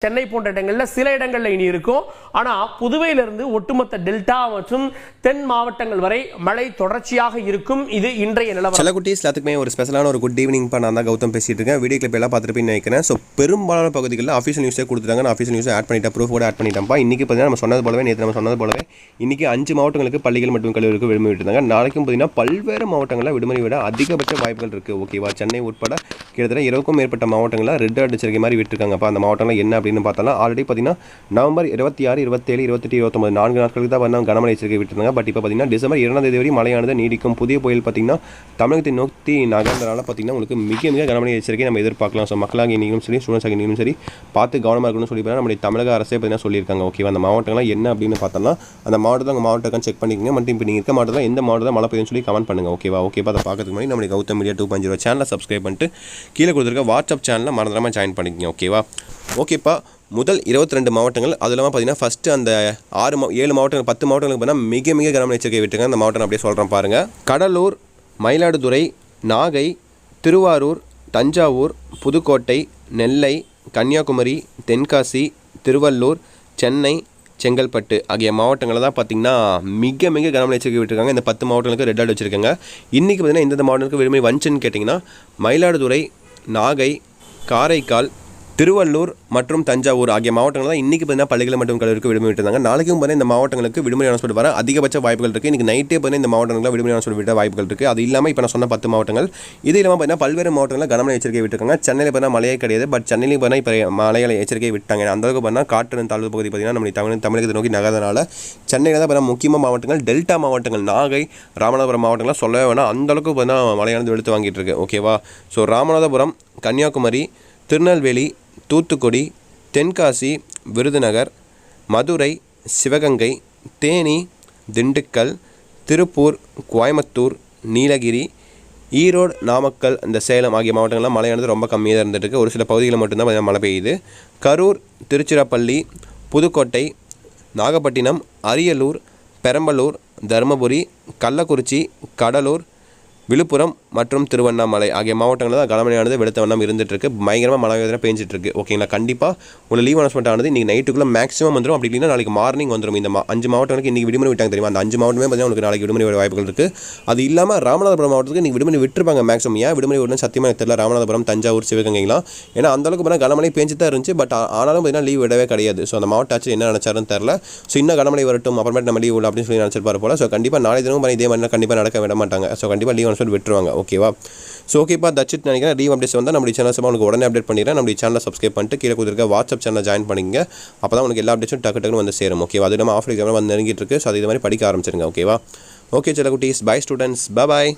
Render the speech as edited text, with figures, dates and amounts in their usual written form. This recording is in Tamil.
சென்னை போன்ற இடங்களில் சில இடங்களில் இனி இருக்கும். ஆனால் புதுவையிலிருந்து ஒட்டுமொத்த டெல்டா மற்றும் தென் மாவட்டங்கள் வரை மழை தொடர்ச்சியாக இருக்கும். இது இன்றைய நிலவரம். சில குட்டீஸ் எல்லாத்துக்குமே ஒரு ஸ்பெஷலான ஒரு குட் ஈவினிங். நான் தான் கௌதம் பேசிட்டு இருக்கேன். வீடியோ கிளிப் எல்லாம் பார்த்துருப்பேன்னு நினைக்கிறேன். ஸோ பெரும்பாலான பகுதிகளில் ஆஃபீஷியல் நியூஸே கொடுத்துட்டாங்க. நான் ஆஃபீஷியல் நியூஸை ஆட் பண்ணிட்டேன், ப்ரூஃபோட ஆட் பண்ணிட்டேன்ப்பா. இன்றைக்கி பார்த்தீங்கன்னா நம்ம சொன்னது போலவே, நேற்று நம்ம சொன்னது போலவே இன்றைக்கி 5 மாவட்டங்களுக்கு பள்ளிகள் மற்றும் கல்லூரிக்கு விடுமுறை விட்டுருந்தாங்க. நாளைக்கும் பார்த்தீங்கன்னா பல்வேறு மாவட்டங்களில் விடுமுறை விட அதிகபட்ச வாய்ப்புகள் இருக்குது. ஓகேவா, சென்னை உட்பட கிட்டத்தட்ட 20க்கும் மேற்பட்ட மாவட்டங்களில் ரெட் அலர்ட் எச்சரிக்கை மாதிரி விட்டுருக்காங்கப்பா. அந்த மாவட்டங்கள் என்ன அப்படின்னு பார்த்தோம்னா, ஆல்ரெடி பார்த்தீங்கன்னா நவம்பர் 26, 27, 28, 29 4 நாட்களுக்கு தான் வந்து கனமழை எச்சரிக்கை விட்டுருந்தாங்க. பட் இப்போ பார்த்தீங்கன்னா டிசம்பர் 2ஆம் தேதி வரை மழையானது நீடிக்கும். புதிய புயல் பார்த்தீங்கன்னா தமிழகத்தை நோக்கி நகர்ந்தனால பார்த்தீங்கன்னா உங்களுக்கு மிக கனமழை எச்சரிக்கை நம்ம எதிர்பார்க்கலாம். ஸோ மக்களாக நீங்களும் சரி, ஸ்டூடெண்ட்ஸாக நீங்களும் சரி பார்த்து கவனமாக இருக்கணும்னு சொல்லி நம்முடைய தமிழக அரசே பார்த்தீங்கன்னா சொல்லியிருக்காங்க. ஓகேவா, அந்த மாவட்டங்கள்லாம் என்ன அப்படின்னு பார்த்தோம்னா அந்த மாவட்டத்தில் உங்கள் மாவட்டம் செக் பண்ணிக்கங்க. மட்டும் இப்போ நீங்கள் இருக்க மாவட்டத்தில் எந்த மாவட்டத்தில் மழை பெய்யும்னு சொல்லி கமெண்ட் பண்ணுங்கள். ஓகேவா, அதை பார்க்கறதுக்கு முன்னாடி நம்மளுடைய கௌதம் மீடியா 2.0 சேனலை சப்ஸ்கிரைப் பண்ணிட்டு கீழே கொடுத்துருக்க வாட்ஸ்அப் சேனலில் மறந்துடாமல் ஜாயின் பண்ணிக்கங்க. ஓகேப்பா, முதல் 22 மாவட்டங்கள், அது இல்லாமல் பார்த்தீங்கன்னா ஃபஸ்ட்டு அந்த 7 மாவட்டங்கள் 10 மாவட்டங்களுக்கு பார்த்தீங்கன்னா மிக கனமழை எச்சரிக்கை விட்டுருங்க. அந்த மாவட்டம் அப்படியே சொல்கிறேன் பாருங்கள். கடலூர், மயிலாடுதுறை, நாகை, திருவாரூர், தஞ்சாவூர், புதுக்கோட்டை, நெல்லை, கன்னியாகுமரி, தென்காசி, திருவள்ளூர், சென்னை, செங்கல்பட்டு ஆகிய மாவட்டங்களில் தான் பார்த்திங்கன்னா மிக கனமழை எச்சரிக்கை விட்டுருக்காங்க. இந்த 10 மாவட்டங்களுக்கு ரெட் அலர்ட் வச்சுருக்காங்க. இன்றைக்கி பார்த்திங்கன்னா எந்தெந்த மாவட்டங்களுக்கு விடுமுறை வந்துச்சுன்னு கேட்டிங்கன்னா மயிலாடுதுறை, நாகை, காரைக்கால், திருவள்ளூர் மற்றும் தஞ்சாவூர் ஆகிய மாவட்டங்கள் தான் இன்றைக்கி பார்த்தீங்கன்னா பள்ளிகள் மற்றும் கல்லூரிக்கு விடுமுறை விட்டுருந்தாங்க. நாளைக்கும் பார்த்தீங்கன்னா இந்த மாவட்டங்களுக்கு விடுமுறை அனௌன்ஸ்மெண்ட் வர அதிகபட்ச வாய்ப்புகள் இருக்குது. இன்றைக்கி நைட்டே பார்த்தீங்கன்னா இந்த மாவட்டங்களில் விடுமுறை அனௌன்ஸ்மெண்ட் விட வாய்ப்புகள் இருக்குது. அது இல்லாமல் இப்போ நான் சொன்ன 10 மாவட்டங்கள், இது இல்லாமல் பார்த்தீங்கன்னா பல்வேறு மாவட்டங்களில் கனமழை எச்சரிக்கை விட்டுருக்காங்க. சென்னையில் பார்த்தீங்கன்னா மழையே கிடையாது. பட் சென்னையிலும் பார்த்தீங்கன்னா இப்போ மழைகளை எச்சரிக்கை விட்டாங்க. அந்தளவுக்கு பார்த்தீங்கன்னா காற்று தாழ்வு பகுதி பார்த்தீங்கன்னா நம்ம தமிழகத்தை நோக்கி நகர்றதுனால சென்னையில் தான் பார்த்தீங்கன்னா முக்கியமான மாவட்டங்கள் டெல்டா மாவட்டங்கள், நாகை, ராமநாதபுரம் மாவட்டங்கள்லாம் சொல்லவே வேணாம், அந்தளவுக்கு பார்த்தீங்கன்னா மழையானது வெளுத்து வாங்கிட்டு இருக்கு. ஓகேவா, ஸோ ராமநாதபுரம், கன்னியாகுமரி, திருநெல்வேலி, தூத்துக்குடி, தென்காசி, விருதுநகர், மதுரை, சிவகங்கை, தேனி, திண்டுக்கல், திருப்பூர், கோயம்புத்தூர், நீலகிரி, ஈரோடு, நாமக்கல், இந்த சேலம் ஆகிய மாவட்டங்கள்லாம் மழையானது ரொம்ப கம்மியாக இருந்துட்டு இருக்குது. ஒரு சில பகுதிகளில் மட்டும்தான் மழை பெய்யுது. கரூர், திருச்சிராப்பள்ளி, புதுக்கோட்டை, நாகப்பட்டினம், அரியலூர், பெரம்பலூர், தருமபுரி, கள்ளக்குறிச்சி, கடலூர், விழுப்புரம் மற்றும் திருவண்ணாமலை ஆகிய மாவட்டங்களில் தான் கனமழையானது வெளுத்த வண்ணம் இருந்துகிட்ருக்கு. பயங்கரமாக மழை வேதனை பெஞ்சிட்ருக்கு. ஓகேங்களா, கண்டிப்பாக உங்களை லீவ் அனௌன்ஸ்மெண்ட் ஆனது இன்றைக்கி நைட்டுக்குள்ளே மேக்ஸிமம் வந்துடும். அப்படி இல்லைன்னா நாளைக்கு மார்னிங் வந்துடும். இந்த 5 மாவட்டங்களுக்கு இன்றைக்கி விடுமுறை விட்டாங்க தெரியுமா, அந்த 5 மாவட்டமே பார்த்தீங்கன்னா உங்களுக்கு நாளைக்கு விடுமுறை வாய்ப்புகள் இருக்குது. அது இல்லாமல் ராமநாதபுரம் மாவட்டத்துக்கு இன்றைக்கி விடுமுறை விட்டுருப்பாங்க மேக்ஸிமம். ஏன் விடுமுறை விடணும் சத்தியமாக தெரியல. ராமநாதபுரம், தஞ்சாவூர், சிவகங்கைலாம் ஏன்னா அந்தளவுக்கு பார்த்தா கனமழை பேஞ்சு தான் இருந்துச்சு. பட் ஆனாலும் பார்த்தீங்கன்னா லீவ் விடவே கிடையாது. ஸோ அந்த மாவட்ட ஆட்சி என்ன நினச்சாருன்னு தெரில. ஸோ இன்னும் கனமழை வரட்டும், அப்புறமேட்டு நம்ம லீவ் விட அப்படின்னு சொல்லி நினச்சிருப்பாரு போல. ஸோ கண்டிப்பாக நாளை தினமும் இதே மாதிரி கண்டிப்பாக நடக்க விட மாட்டாங்க. ஸோ கண்டிப்பாக லீவ் அனௌன்ஸ்மெண்ட் விட்டுருவாங்க. ஓகேவா, ஸோ ஓகேப்பா, தட்சிட் நினைக்கிறேன். ரீவ் அப்டேட்ஸ் வந்தால் நம்மளுடைய சேனல்ஸ் உங்களுக்கு உடனே அப்டேட் பண்ணிடுறேன். நம்மளுடைய சேனலை சப்ஸ்கிரைப் பண்ணிட்டு கீழே கொடுத்துருக்க வாட்ஸ்அப் சேனல் ஜாயின் பண்ணிங்க. அப்போ தான் உங்களுக்கு எல்லா அப்டேட்ஸும் டக்குன்னு வந்து சேரும். ஓகேவா, அது நம்ம ஆஃபர் எக்ஸாம் வந்து நெருங்கிட்டு இருக்கு. ஸோ அது இது மாதிரி படிக்க ஆரம்பிச்சிருங்க. ஓகேவா, ஓகே சில குட்டீஸ், பை ஸ்டூடெண்ட்ஸ், பாய்.